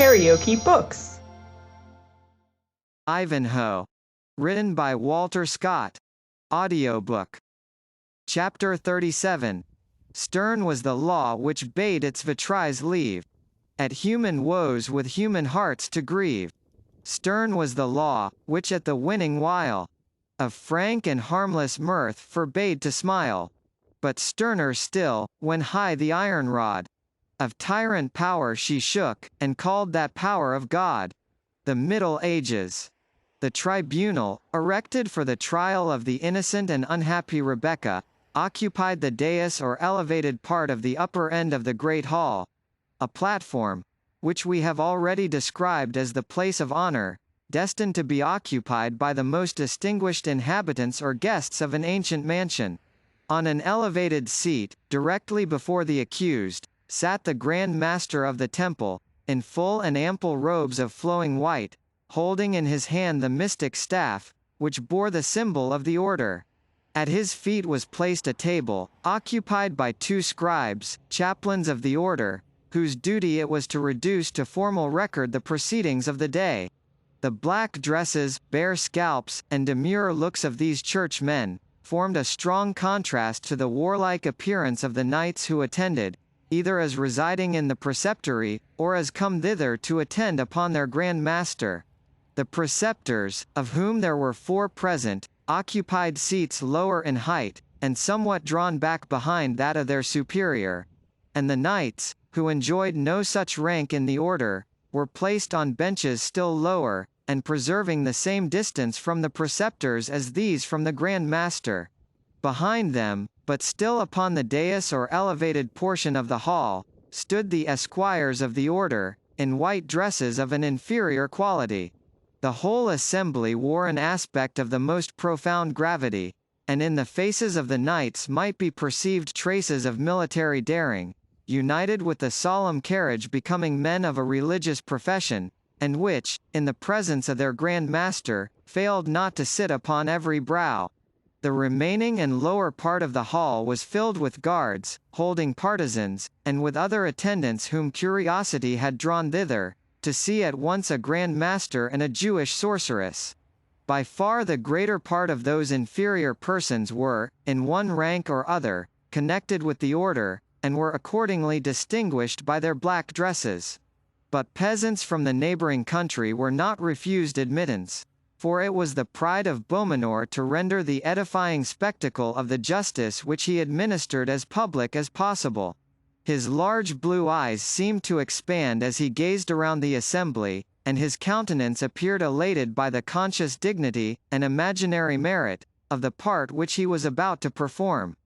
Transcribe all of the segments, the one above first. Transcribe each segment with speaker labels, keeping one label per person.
Speaker 1: KaraokeBooks.
Speaker 2: Ivanhoe. Written by Walter Scott. Audiobook. Chapter 37. Stern was the law which bade its vitries leave, at human woes with human hearts to grieve. Stern was the law, which at the winning while of frank and harmless mirth forbade to smile, but sterner still, when high the iron rod of tyrant power she shook, and called that power of God. The Middle Ages. The tribunal, erected for the trial of the innocent and unhappy Rebecca, occupied the dais or elevated part of the upper end of the great hall, a platform, which we have already described as the place of honor, destined to be occupied by the most distinguished inhabitants or guests of an ancient mansion. On an elevated seat, directly before the accused, sat the Grand Master of the Temple, in full and ample robes of flowing white, holding in his hand the mystic staff, which bore the symbol of the order. At his feet was placed a table, occupied by two scribes, chaplains of the order, whose duty it was to reduce to formal record the proceedings of the day. The black dresses, bare scalps, and demure looks of these churchmen formed a strong contrast to the warlike appearance of the knights who attended, either as residing in the preceptory, or as come thither to attend upon their Grand Master. The preceptors, of whom there were 4 present, occupied seats lower in height, and somewhat drawn back behind that of their superior, and the knights, who enjoyed no such rank in the order, were placed on benches still lower, and preserving the same distance from the preceptors as these from the Grand Master. Behind them, but still upon the dais or elevated portion of the hall, stood the esquires of the order, in white dresses of an inferior quality. The whole assembly wore an aspect of the most profound gravity, and in the faces of the knights might be perceived traces of military daring, united with the solemn carriage becoming men of a religious profession, and which, in the presence of their Grand Master, failed not to sit upon every brow. The remaining and lower part of the hall was filled with guards, holding partisans, and with other attendants whom curiosity had drawn thither, to see at once a Grand Master and a Jewish sorceress. By far the greater part of those inferior persons were, in one rank or other, connected with the order, and were accordingly distinguished by their black dresses. But peasants from the neighboring country were not refused admittance, for it was the pride of Beaumanoir to render the edifying spectacle of the justice which he administered as public as possible. His large blue eyes seemed to expand as he gazed around the assembly, and his countenance appeared elated by the conscious dignity, and imaginary merit, of the part which he was about to perform.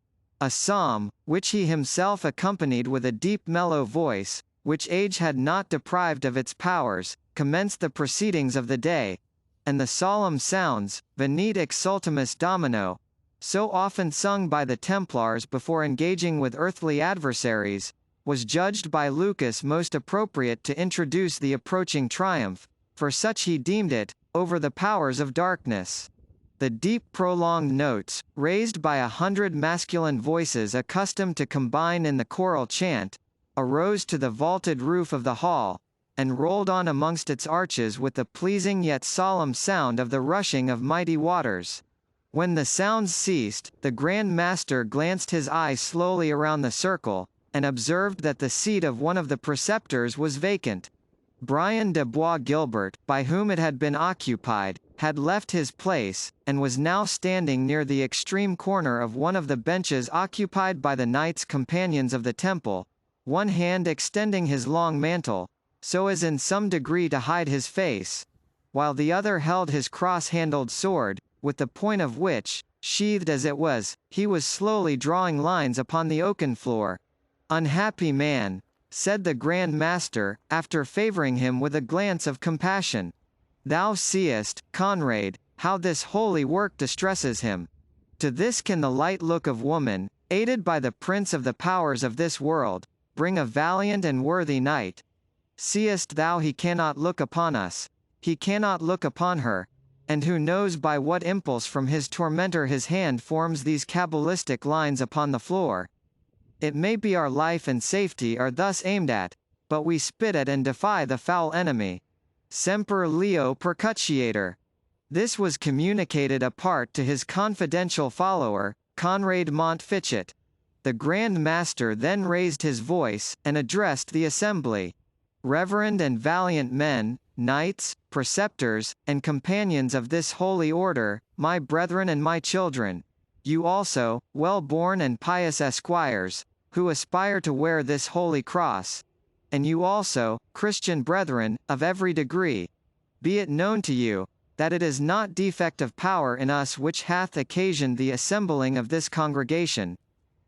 Speaker 2: A psalm, which he himself accompanied with a deep mellow voice, which age had not deprived of its powers, commenced the proceedings of the day, and the solemn sounds, Venite exultemus Domino, so often sung by the Templars before engaging with earthly adversaries, was judged by Lucas most appropriate to introduce the approaching triumph, for such he deemed it, over the powers of darkness. The deep prolonged notes, raised by 100 masculine voices accustomed to combine in the choral chant, arose to the vaulted roof of the hall, and rolled on amongst its arches with the pleasing yet solemn sound of the rushing of mighty waters. When the sounds ceased, the Grand Master glanced his eye slowly around the circle, and observed that the seat of one of the preceptors was vacant. Brian de Bois Gilbert, by whom it had been occupied, had left his place, and was now standing near the extreme corner of one of the benches occupied by the knights companions of the temple, one hand extending his long mantle, so as in some degree to hide his face, while the other held his cross-handled sword, with the point of which, sheathed as it was, he was slowly drawing lines upon the oaken floor. "Unhappy man," said the Grand Master, after favouring him with a glance of compassion. "Thou seest, Conrade, how this holy work distresses him. To this can the light look of woman, aided by the prince of the powers of this world, bring a valiant and worthy knight. Seest thou he cannot look upon us, he cannot look upon her, and who knows by what impulse from his tormentor his hand forms these cabalistic lines upon the floor. It may be our life and safety are thus aimed at, but we spit at and defy the foul enemy. Semper Leo Percutiator. This was communicated apart to his confidential follower, Conrad Montfichet. The Grand Master then raised his voice, and addressed the assembly. Reverend and valiant men, knights, preceptors, and companions of this holy order, my brethren and my children, you also, well-born and pious esquires, who aspire to wear this holy cross, and you also, Christian brethren, of every degree, be it known to you, that it is not defect of power in us which hath occasioned the assembling of this congregation.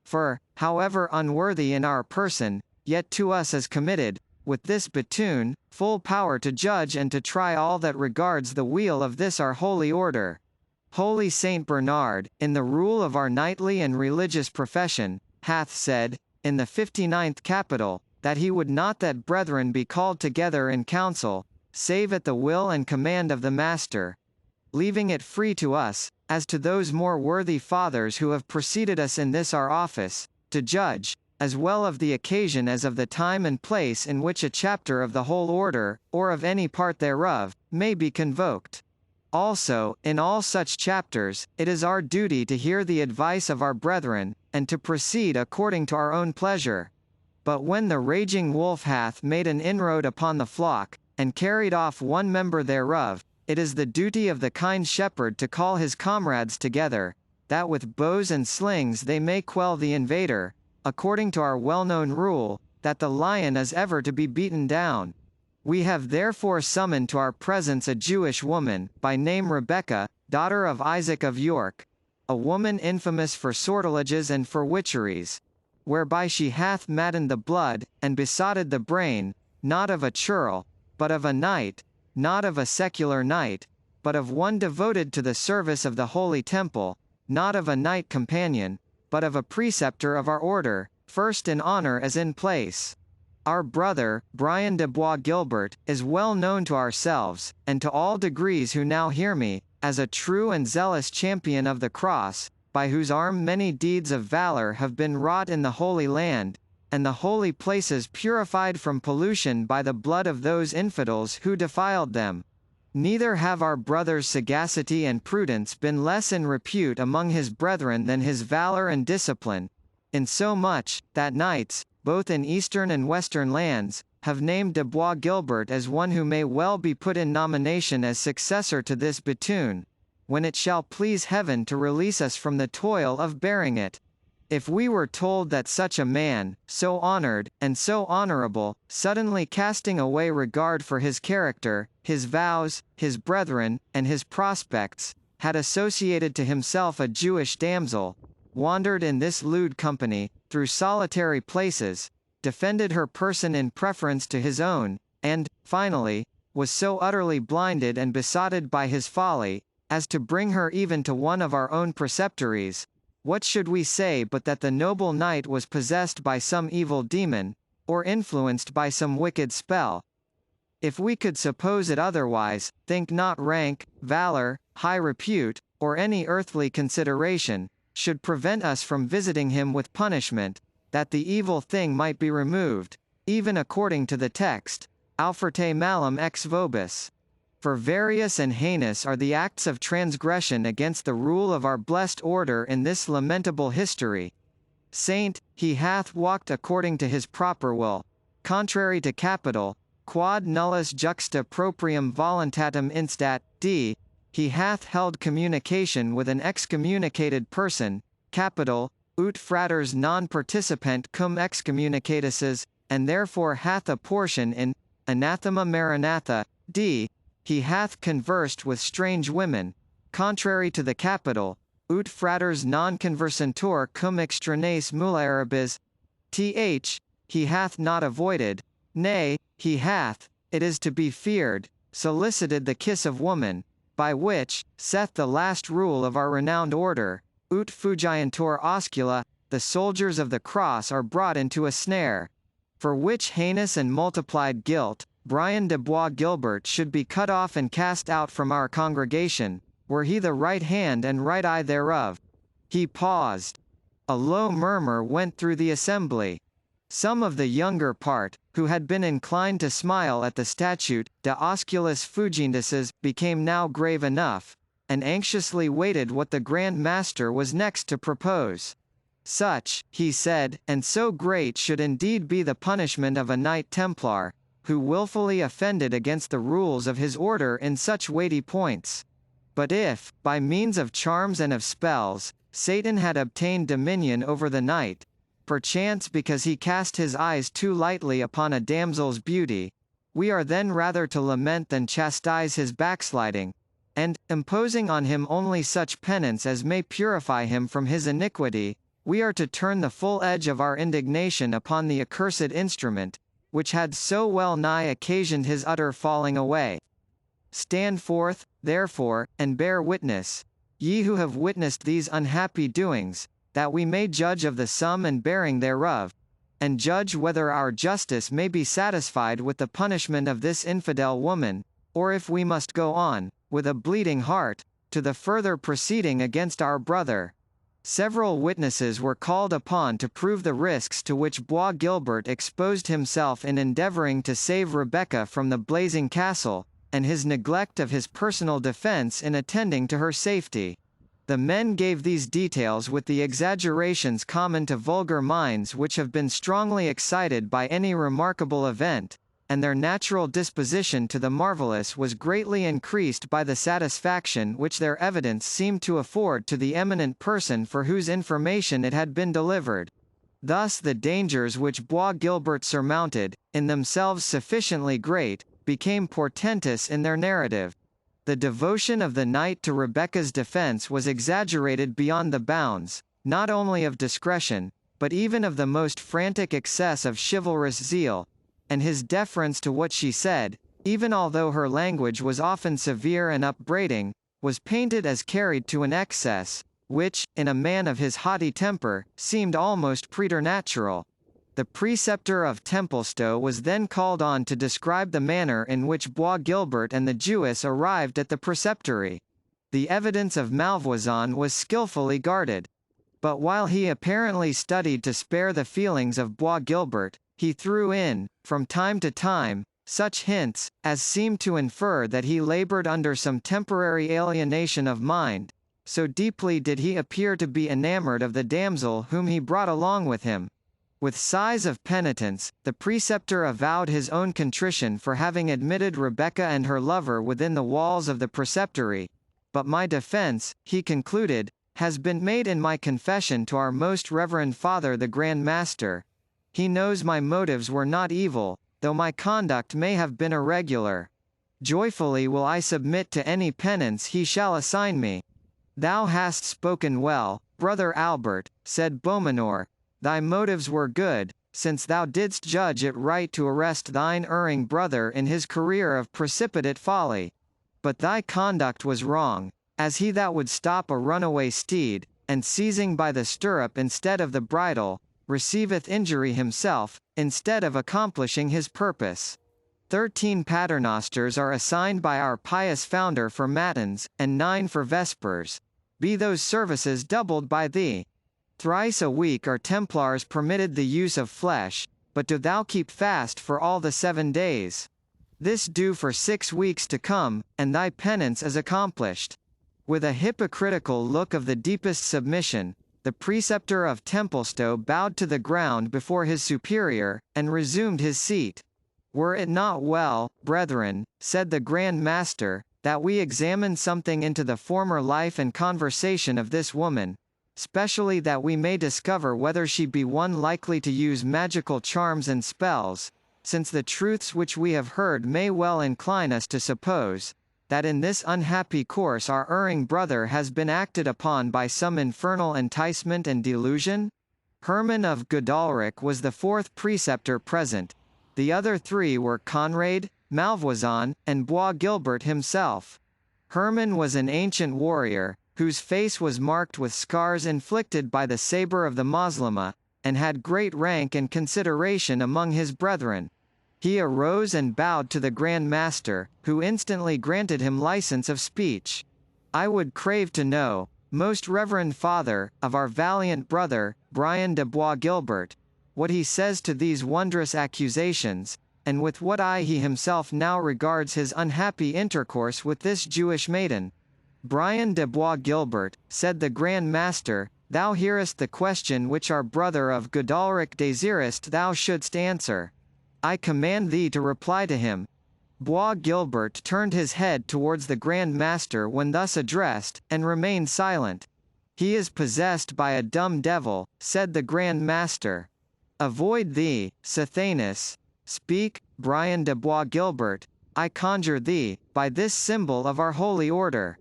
Speaker 2: For, however unworthy in our person, yet to us is committed, with this batoon, full power to judge and to try all that regards the weal of this our holy order. Holy Saint Bernard, in the rule of our knightly and religious profession, hath said, in the 59th capital, that he would not that brethren be called together in council, save at the will and command of the Master, leaving it free to us, as to those more worthy fathers who have preceded us in this our office, to judge, as well of the occasion as of the time and place in which a chapter of the whole order, or of any part thereof, may be convoked. Also, in all such chapters, it is our duty to hear the advice of our brethren, and to proceed according to our own pleasure. But when the raging wolf hath made an inroad upon the flock, and carried off one member thereof, it is the duty of the kind shepherd to call his comrades together, that with bows and slings they may quell the invader, according to our well-known rule, that the lion is ever to be beaten down. We have therefore summoned to our presence a Jewish woman, by name Rebecca, daughter of Isaac of York, a woman infamous for sortileges and for witcheries, whereby she hath maddened the blood, and besotted the brain, not of a churl, but of a knight, not of a secular knight, but of one devoted to the service of the holy temple, not of a knight companion, but of a preceptor of our order, first in honor as in place. Our brother, Brian de Bois Gilbert, is well known to ourselves, and to all degrees who now hear me, as a true and zealous champion of the cross, by whose arm many deeds of valor have been wrought in the Holy Land, and the holy places purified from pollution by the blood of those infidels who defiled them. Neither have our brother's sagacity and prudence been less in repute among his brethren than his valor and discipline, insomuch, that knights, both in eastern and western lands, have named de Bois Gilbert as one who may well be put in nomination as successor to this batoon, when it shall please heaven to release us from the toil of bearing it. If we were told that such a man, so honored, and so honorable, suddenly casting away regard for his character, his vows, his brethren, and his prospects, had associated to himself a Jewish damsel, wandered in this lewd company, through solitary places, defended her person in preference to his own, and, finally, was so utterly blinded and besotted by his folly, as to bring her even to one of our own preceptories, what should we say but that the noble knight was possessed by some evil demon, or influenced by some wicked spell? If we could suppose it otherwise, think not rank, valor, high repute, or any earthly consideration, should prevent us from visiting him with punishment, that the evil thing might be removed, even according to the text, Auferte malum ex vobis. For various and heinous are the acts of transgression against the rule of our blessed order in this lamentable history. Saint, he hath walked according to his proper will, contrary to capital, quod nullus juxta proprium voluntatem instat, d. He hath held communication with an excommunicated person, capital, ut fraters non participant cum excommunicatus, and therefore hath a portion in anathema maranatha, d. He hath conversed with strange women, contrary to the capital, ut fraters non conversantur cum extraneis mulieribus, th. He hath not avoided, nay, he hath, it is to be feared, solicited the kiss of woman, by which, saith the last rule of our renowned order, ut fugiantur oscula, the soldiers of the cross are brought into a snare. For which heinous and multiplied guilt, Brian de Bois Gilbert should be cut off and cast out from our congregation, were he the right hand and right eye thereof. He paused. A low murmur went through the assembly. Some of the younger part, who had been inclined to smile at the statute de osculis fugindices, became now grave enough, and anxiously waited what the Grand Master was next to propose. Such, he said, and so great should indeed be the punishment of a Knight Templar, who wilfully offended against the rules of his order in such weighty points. But if, by means of charms and of spells, Satan had obtained dominion over the knight, perchance because he cast his eyes too lightly upon a damsel's beauty, we are then rather to lament than chastise his backsliding, and, imposing on him only such penance as may purify him from his iniquity, we are to turn the full edge of our indignation upon the accursed instrument, which had so well nigh occasioned his utter falling away. Stand forth, therefore, and bear witness, ye who have witnessed these unhappy doings, that we may judge of the sum and bearing thereof, and judge whether our justice may be satisfied with the punishment of this infidel woman, or if we must go on, with a bleeding heart, to the further proceeding against our brother. Several witnesses were called upon to prove the risks to which Bois Guilbert exposed himself in endeavouring to save Rebecca from the blazing castle, and his neglect of his personal defence in attending to her safety. The men gave these details with the exaggerations common to vulgar minds which have been strongly excited by any remarkable event, and their natural disposition to the marvellous was greatly increased by the satisfaction which their evidence seemed to afford to the eminent person for whose information it had been delivered. Thus the dangers which Bois Guilbert surmounted, in themselves sufficiently great, became portentous in their narrative. The devotion of the knight to Rebecca's defence was exaggerated beyond the bounds, not only of discretion, but even of the most frantic excess of chivalrous zeal, and his deference to what she said, even although her language was often severe and upbraiding, was painted as carried to an excess, which, in a man of his haughty temper, seemed almost preternatural. The preceptor of Templestowe was then called on to describe the manner in which Bois Guilbert and the Jewess arrived at the preceptory. The evidence of Malvoisin was skilfully guarded. But while he apparently studied to spare the feelings of Bois Guilbert, he threw in, from time to time, such hints, as seemed to infer that he laboured under some temporary alienation of mind, so deeply did he appear to be enamoured of the damsel whom he brought along with him. With sighs of penitence, the preceptor avowed his own contrition for having admitted Rebecca and her lover within the walls of the preceptory, but my defence, he concluded, has been made in my confession to our most reverend Father the Grand Master. He knows my motives were not evil, though my conduct may have been irregular. Joyfully will I submit to any penance he shall assign me. Thou hast spoken well, brother Albert, said Beaumanoir. Thy motives were good, since thou didst judge it right to arrest thine erring brother in his career of precipitate folly. But thy conduct was wrong, as he that would stop a runaway steed, and seizing by the stirrup instead of the bridle, receiveth injury himself, instead of accomplishing his purpose. 13 paternosters are assigned by our pious founder for matins, and 9 for vespers. Be those services doubled by thee. Thrice a week are Templars permitted the use of flesh, but do thou keep fast for all the 7 days. This do for 6 weeks to come, and thy penance is accomplished. With a hypocritical look of the deepest submission, the preceptor of Templestowe bowed to the ground before his superior, and resumed his seat. Were it not well, brethren, said the Grand Master, that we examine something into the former life and conversation of this woman, specially that we may discover whether she be one likely to use magical charms and spells, since the truths which we have heard may well incline us to suppose, that in this unhappy course our erring brother has been acted upon by some infernal enticement and delusion? Herman of Godalrich was the 4th preceptor present. The other 3 were Conrade, Malvoisin, and Bois Guilbert himself. Herman was an ancient warrior, whose face was marked with scars inflicted by the sabre of the Moslema, and had great rank and consideration among his brethren. He arose and bowed to the Grand Master, who instantly granted him license of speech. I would crave to know, most reverend Father, of our valiant brother, Brian de Bois Guilbert, what he says to these wondrous accusations, and with what eye he himself now regards his unhappy intercourse with this Jewish maiden. Brian de Bois Guilbert, said the Grand Master, thou hearest the question which our brother of Godalric desirest thou shouldst answer. I command thee to reply to him. Bois Guilbert turned his head towards the Grand Master when thus addressed, and remained silent. He is possessed by a dumb devil, said the Grand Master. Avoid thee, Sathanas. Speak, Brian de Bois Guilbert, I conjure thee, by this symbol of our holy order.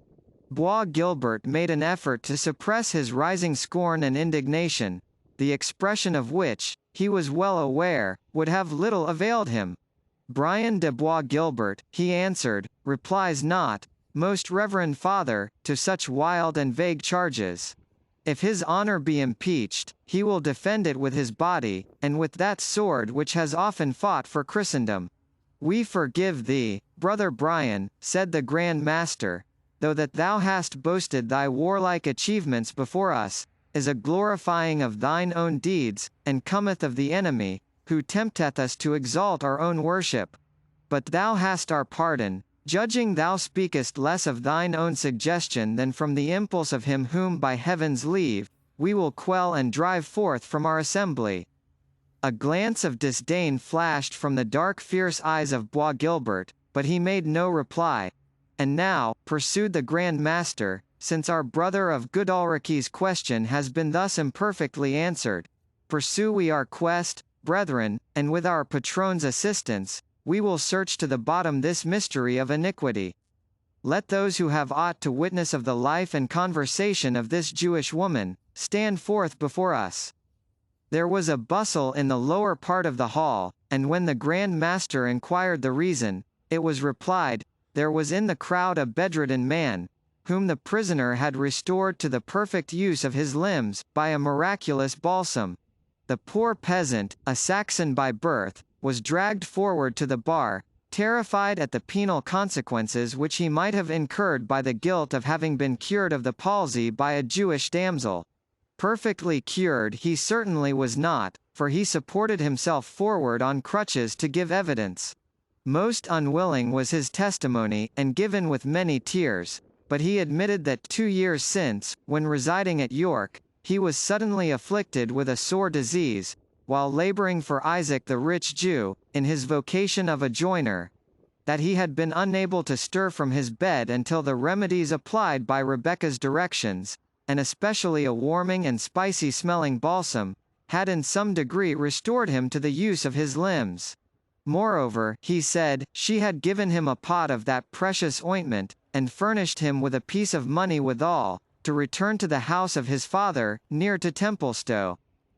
Speaker 2: Bois Guilbert made an effort to suppress his rising scorn and indignation, the expression of which, he was well aware, would have little availed him. Brian de Bois Guilbert, he answered, replies not, most reverend father, to such wild and vague charges. If his honor be impeached, he will defend it with his body, and with that sword which has often fought for Christendom. We forgive thee, brother Brian, said the Grand Master, though that thou hast boasted thy warlike achievements before us, is a glorifying of thine own deeds, and cometh of the enemy, who tempteth us to exalt our own worship. But thou hast our pardon, judging thou speakest less of thine own suggestion than from the impulse of him whom by heaven's leave, we will quell and drive forth from our assembly. A glance of disdain flashed from the dark fierce eyes of Bois Guilbert, but he made no reply. And now, pursued the Grand Master, since our brother of Godalric's question has been thus imperfectly answered, pursue we our quest, brethren, and with our patron's assistance, we will search to the bottom this mystery of iniquity. Let those who have aught to witness of the life and conversation of this Jewish woman, stand forth before us. There was a bustle in the lower part of the hall, and when the Grand Master inquired the reason, it was replied, there was in the crowd a bedridden man, whom the prisoner had restored to the perfect use of his limbs, by a miraculous balsam. The poor peasant, a Saxon by birth, was dragged forward to the bar, terrified at the penal consequences which he might have incurred by the guilt of having been cured of the palsy by a Jewish damsel. Perfectly cured he certainly was not, for he supported himself forward on crutches to give evidence. Most unwilling was his testimony, and given with many tears, but he admitted that 2 years since, when residing at York, he was suddenly afflicted with a sore disease, while laboring for Isaac the rich Jew, in his vocation of a joiner, that he had been unable to stir from his bed until the remedies applied by Rebecca's directions, and especially a warming and spicy-smelling balsam, had in some degree restored him to the use of his limbs. Moreover, he said, she had given him a pot of that precious ointment, and furnished him with a piece of money withal, to return to the house of his father, near to Templestowe.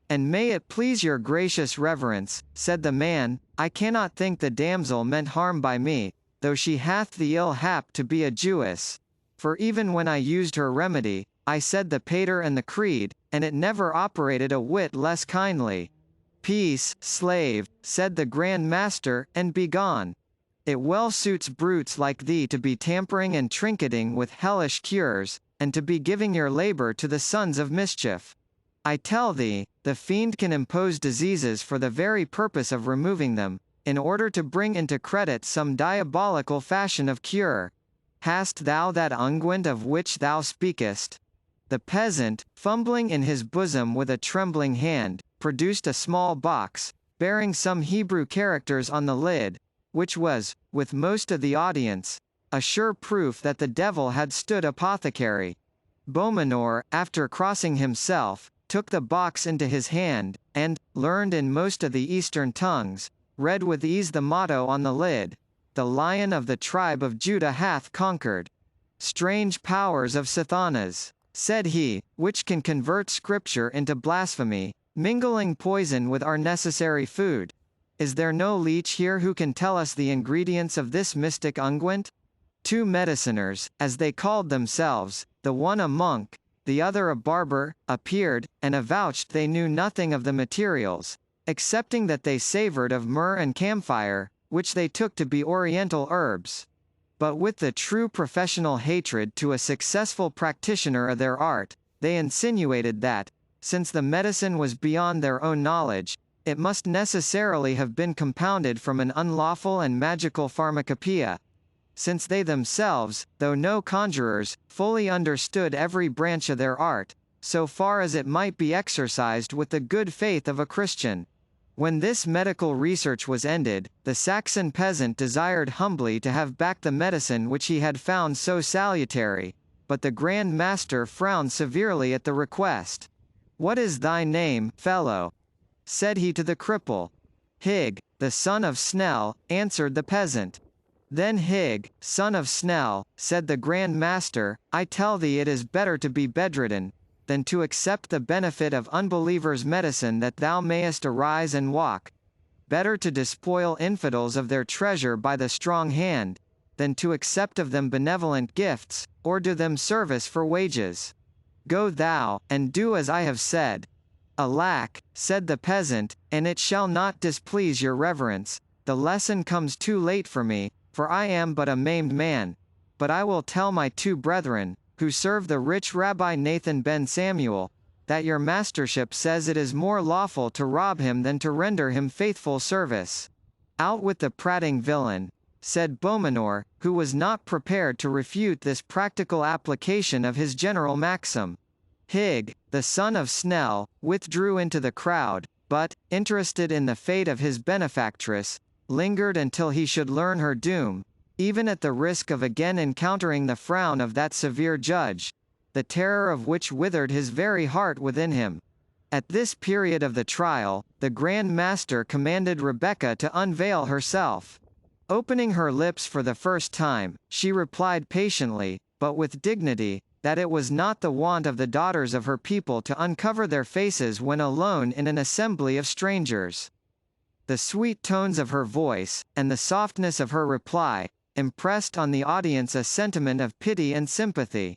Speaker 2: And may it please your gracious reverence, said the man, I cannot think the damsel meant harm by me, though she hath the ill hap to be a Jewess. For even when I used her remedy, I said the Pater and the Creed, and it never operated a whit less kindly. Peace, slave, said the Grand Master, and begone. It well suits brutes like thee to be tampering and trinketing with hellish cures, and to be giving your labor to the sons of mischief. I tell thee, the fiend can impose diseases for the very purpose of removing them, in order to bring into credit some diabolical fashion of cure. Hast thou that unguent of which thou speakest? The peasant, fumbling in his bosom with a trembling hand, produced a small box, bearing some Hebrew characters on the lid, which was, with most of the audience, a sure proof that the devil had stood apothecary. Beaumenor, after crossing himself, took the box into his hand, and, learned in most of the Eastern tongues, read with ease the motto on the lid, the Lion of the tribe of Judah hath conquered. Strange powers of Sathanas, said he, which can convert Scripture into blasphemy, mingling poison with our necessary food. Is there no leech here who can tell us the ingredients of this mystic unguent? 2 mediciners, as they called themselves, the one a monk, the other a barber, appeared, and avouched they knew nothing of the materials, excepting that they savoured of myrrh and camphire, which they took to be oriental herbs. But with the true professional hatred to a successful practitioner of their art, they insinuated that, since the medicine was beyond their own knowledge, it must necessarily have been compounded from an unlawful and magical pharmacopoeia, since they themselves, though no conjurers, fully understood every branch of their art, so far as it might be exercised with the good faith of a Christian. When this medical research was ended, the Saxon peasant desired humbly to have back the medicine which he had found so salutary, but the Grand Master frowned severely at the request. "What is thy name, fellow?" said he to the cripple. "Hig, the son of Snell," answered the peasant. "Then Hig, son of Snell," said the Grand Master, "I tell thee it is better to be bedridden, than to accept the benefit of unbelievers' medicine that thou mayest arise and walk. Better to despoil infidels of their treasure by the strong hand, than to accept of them benevolent gifts, or do them service for wages. Go thou, and do as I have said." "Alack," said the peasant, "and it shall not displease your reverence, the lesson comes too late for me, for I am but a maimed man. But I will tell my two brethren, who serve the rich Rabbi Nathan ben Samuel, that your mastership says it is more lawful to rob him than to render him faithful service." "Out with the prating villain," said Beaumenor, who was not prepared to refute this practical application of his general maxim. Hig, the son of Snell, withdrew into the crowd, but, interested in the fate of his benefactress, lingered until he should learn her doom, even at the risk of again encountering the frown of that severe judge, the terror of which withered his very heart within him. At this period of the trial, the Grand Master commanded Rebecca to unveil herself. Opening her lips for the first time, she replied patiently, but with dignity, that it was not the wont of the daughters of her people to uncover their faces when alone in an assembly of strangers. The sweet tones of her voice, and the softness of her reply, impressed on the audience a sentiment of pity and sympathy.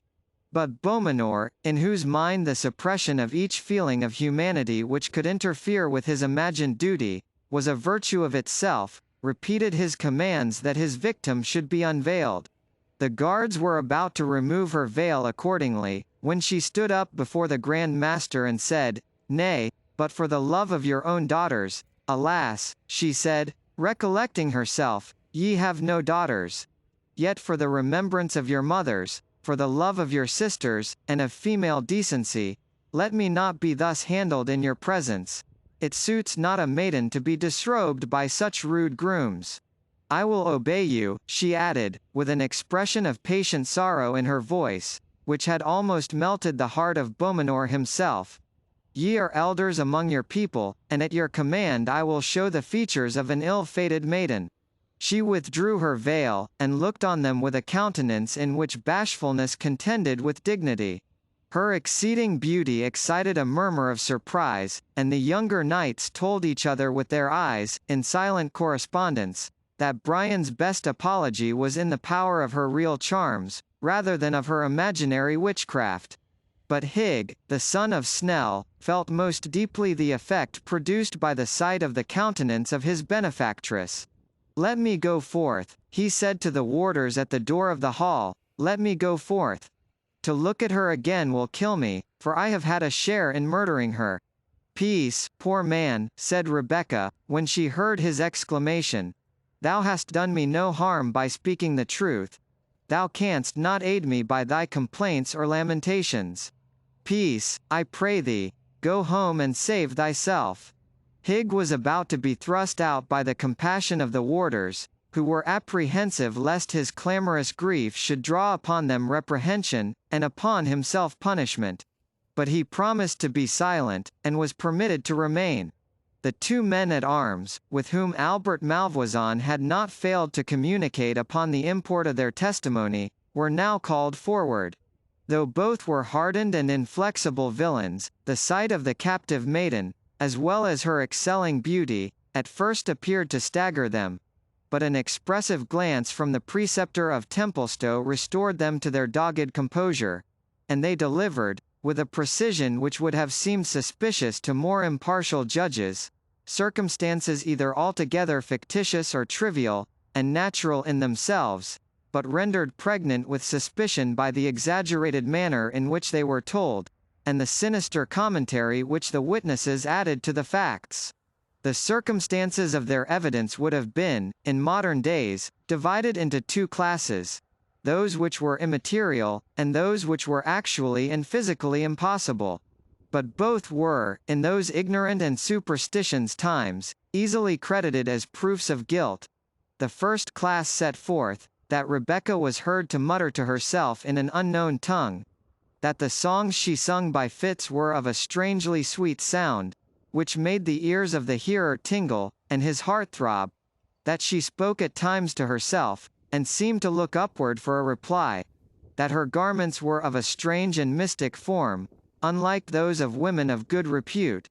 Speaker 2: But Beaumenor, in whose mind the suppression of each feeling of humanity which could interfere with his imagined duty, was a virtue of itself, repeated his commands that his victim should be unveiled. The guards were about to remove her veil accordingly, when she stood up before the Grand Master and said, "Nay, but for the love of your own daughters, alas," she said, recollecting herself, "ye have no daughters. Yet for the remembrance of your mothers, for the love of your sisters, and of female decency, let me not be thus handled in your presence. It suits not a maiden to be disrobed by such rude grooms. I will obey you," she added, with an expression of patient sorrow in her voice, which had almost melted the heart of Beaumenor himself. "Ye are elders among your people, and at your command I will show the features of an ill-fated maiden." She withdrew her veil, and looked on them with a countenance in which bashfulness contended with dignity. Her exceeding beauty excited a murmur of surprise, and the younger knights told each other with their eyes, in silent correspondence, that Brian's best apology was in the power of her real charms, rather than of her imaginary witchcraft. But Hig, the son of Snell, felt most deeply the effect produced by the sight of the countenance of his benefactress. "Let me go forth," he said to the warders at the door of the hall, "let me go forth. To look at her again will kill me, for I have had a share in murdering her." "Peace, poor man," said Rebecca, when she heard his exclamation. "Thou hast done me no harm by speaking the truth. Thou canst not aid me by thy complaints or lamentations. Peace, I pray thee. Go home and save thyself." Hig was about to be thrust out by the compassion of the warders, who were apprehensive lest his clamorous grief should draw upon them reprehension, and upon himself punishment. But he promised to be silent, and was permitted to remain. The two men at arms, with whom Albert Malvoisin had not failed to communicate upon the import of their testimony, were now called forward. Though both were hardened and inflexible villains, the sight of the captive maiden, as well as her excelling beauty, at first appeared to stagger them, but an expressive glance from the preceptor of Templestowe restored them to their dogged composure, and they delivered, with a precision which would have seemed suspicious to more impartial judges, circumstances either altogether fictitious or trivial, and natural in themselves, but rendered pregnant with suspicion by the exaggerated manner in which they were told, and the sinister commentary which the witnesses added to the facts. The circumstances of their evidence would have been, in modern days, divided into two classes: those which were immaterial, and those which were actually and physically impossible. But both were, in those ignorant and superstitious times, easily credited as proofs of guilt. The first class set forth, that Rebecca was heard to mutter to herself in an unknown tongue, that the songs she sung by fits were of a strangely sweet sound, which made the ears of the hearer tingle, and his heart throb, that she spoke at times to herself, and seemed to look upward for a reply, that her garments were of a strange and mystic form, unlike those of women of good repute,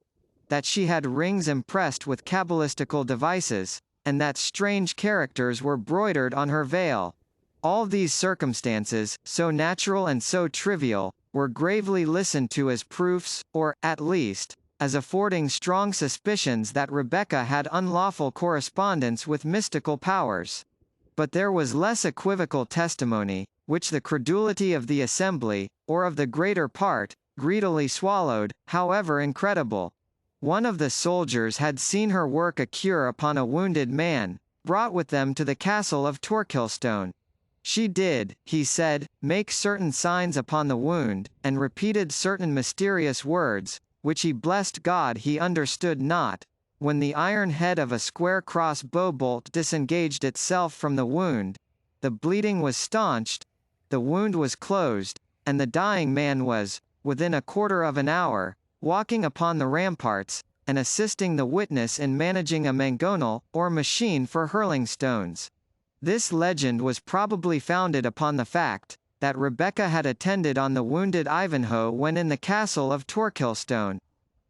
Speaker 2: that she had rings impressed with cabalistical devices, and that strange characters were broidered on her veil. All these circumstances, so natural and so trivial, were gravely listened to as proofs, or, at least, as affording strong suspicions that Rebecca had unlawful correspondence with mystical powers. But there was less equivocal testimony, which the credulity of the assembly, or of the greater part, greedily swallowed, however incredible. One of the soldiers had seen her work a cure upon a wounded man, brought with them to the castle of Torquilstone. She did, he said, make certain signs upon the wound, and repeated certain mysterious words, which he blessed God he understood not. When the iron head of a square cross-bow bolt disengaged itself from the wound, the bleeding was staunched, the wound was closed, and the dying man was, within a quarter of an hour, walking upon the ramparts, and assisting the witness in managing a mangonel, or machine for hurling stones. This legend was probably founded upon the fact that Rebecca had attended on the wounded Ivanhoe when in the castle of Torquilstone.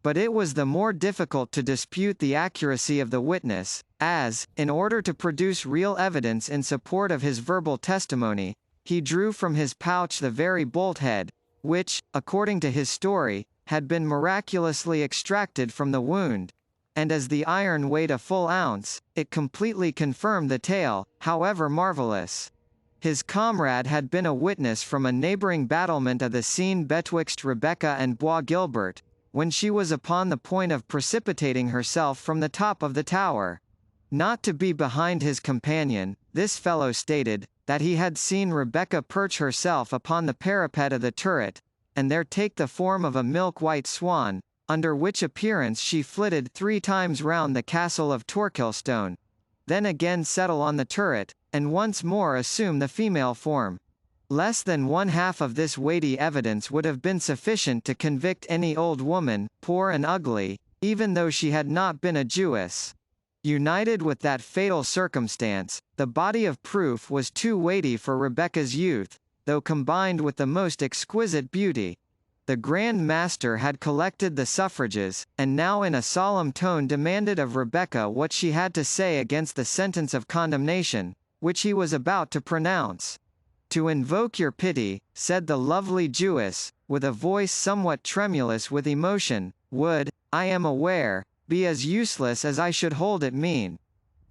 Speaker 2: But it was the more difficult to dispute the accuracy of the witness, as, in order to produce real evidence in support of his verbal testimony, he drew from his pouch the very bolt-head, which, according to his story, had been miraculously extracted from the wound, and as the iron weighed a full ounce, it completely confirmed the tale, however marvellous. His comrade had been a witness from a neighbouring battlement of the scene betwixt Rebecca and Bois Guilbert, when she was upon the point of precipitating herself from the top of the tower. Not to be behind his companion, this fellow stated, that he had seen Rebecca perch herself upon the parapet of the turret, and there take the form of a milk-white swan, under which appearance she flitted 3 times round the castle of Torquilstone, then again settle on the turret, and once more assume the female form. Less than one half of this weighty evidence would have been sufficient to convict any old woman, poor and ugly, even though she had not been a Jewess. United with that fatal circumstance, the body of proof was too weighty for Rebecca's youth, though combined with the most exquisite beauty. The Grand Master had collected the suffrages, and now in a solemn tone demanded of Rebecca what she had to say against the sentence of condemnation, which he was about to pronounce. "To invoke your pity," said the lovely Jewess, with a voice somewhat tremulous with emotion, "would, I am aware, be as useless as I should hold it mean.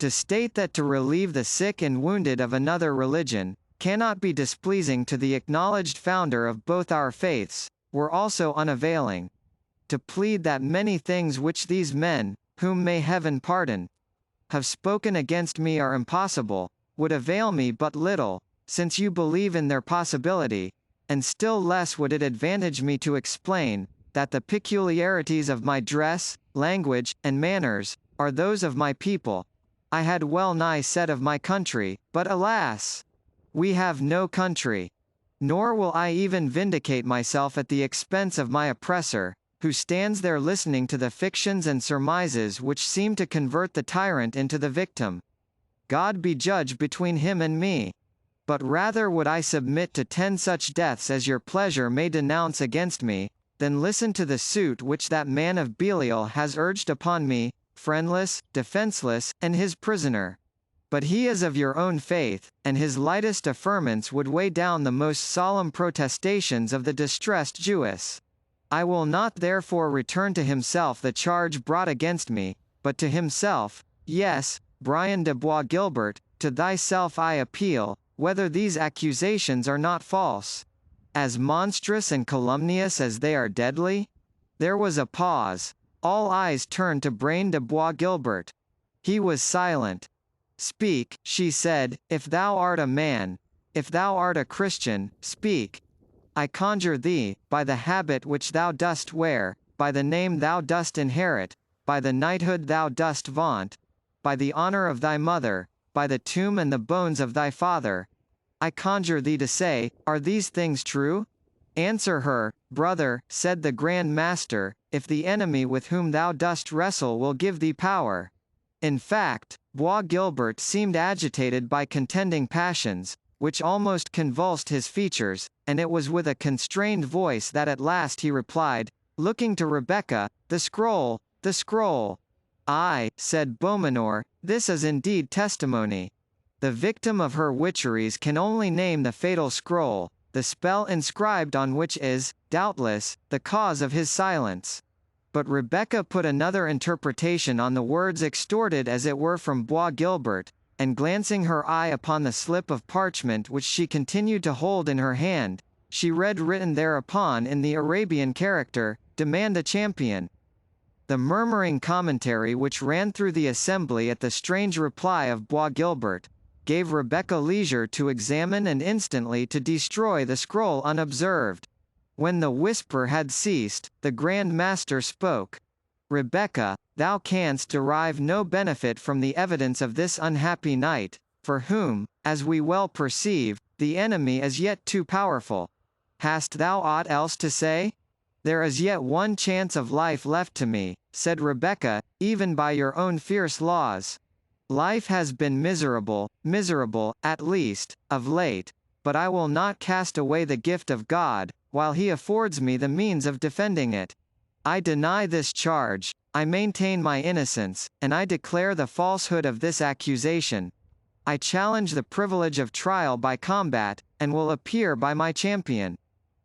Speaker 2: To state that to relieve the sick and wounded of another religion, cannot be displeasing to the acknowledged founder of both our faiths, were also unavailing. To plead that many things which these men, whom may Heaven pardon, have spoken against me are impossible, would avail me but little, since you believe in their possibility, and still less would it advantage me to explain, that the peculiarities of my dress, language, and manners, are those of my people. I had well nigh said of my country, but alas! We have no country. Nor will I even vindicate myself at the expense of my oppressor, who stands there listening to the fictions and surmises which seem to convert the tyrant into the victim. God be judge between him and me. But rather would I submit to 10 such deaths as your pleasure may denounce against me, than listen to the suit which that man of Belial has urged upon me, friendless, defenceless, and his prisoner. But he is of your own faith, and his lightest affirmance would weigh down the most solemn protestations of the distressed Jewess. I will not therefore return to himself the charge brought against me, but to himself, yes, Brian de Bois Guilbert, to thyself I appeal, whether these accusations are not false. As monstrous and calumnious as they are deadly?" There was a pause. All eyes turned to Brain de Bois Guilbert. He was silent. "Speak," she said, "if thou art a man. If thou art a Christian, speak. I conjure thee, by the habit which thou dost wear, by the name thou dost inherit, by the knighthood thou dost vaunt, by the honour of thy mother, by the tomb and the bones of thy father, I conjure thee to say, are these things true? Answer her, brother," said the Grand Master, "if the enemy with whom thou dost wrestle will give thee power." In fact, Bois Guilbert seemed agitated by contending passions, which almost convulsed his features, and it was with a constrained voice that at last he replied, looking to Rebecca, "The scroll, the scroll." "Aye," said Beaumenor, "this is indeed testimony. The victim of her witcheries can only name the fatal scroll, the spell inscribed on which is, doubtless, the cause of his silence." But Rebecca put another interpretation on the words extorted as it were from Bois Guilbert, and glancing her eye upon the slip of parchment which she continued to hold in her hand, she read written thereupon in the Arabian character, "Demand a champion." The murmuring commentary which ran through the assembly at the strange reply of Bois Guilbert, gave Rebecca leisure to examine and instantly to destroy the scroll unobserved. When the whisper had ceased, the Grand Master spoke. "Rebecca, thou canst derive no benefit from the evidence of this unhappy knight, for whom, as we well perceive, the enemy is yet too powerful. Hast thou aught else to say?" "There is yet one chance of life left to me," said Rebecca, "even by your own fierce laws. Life has been miserable, miserable, at least, of late, but I will not cast away the gift of God, while he affords me the means of defending it. I deny this charge, I maintain my innocence, and I declare the falsehood of this accusation. I challenge the privilege of trial by combat, and will appear by my champion."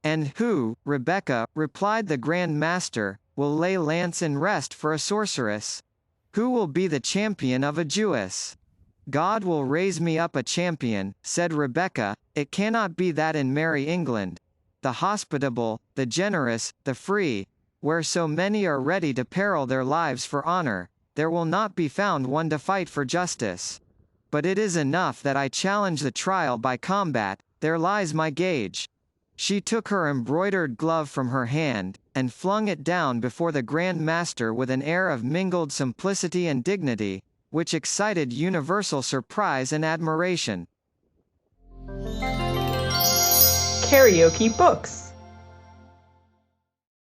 Speaker 2: "And who, Rebecca," replied the Grand Master, "will lay lance in rest for a sorceress? Who will be the champion of a Jewess?" "God will raise me up a champion," said Rebecca. "It cannot be that in merry England, the hospitable, the generous, the free, where so many are ready to peril their lives for honor, there will not be found one to fight for justice. But it is enough that I challenge the trial by combat, there lies my gage." She took her embroidered glove from her hand, and flung it down before the Grand Master with an air of mingled simplicity and dignity, which excited universal surprise and admiration.
Speaker 1: KaraokeBooks.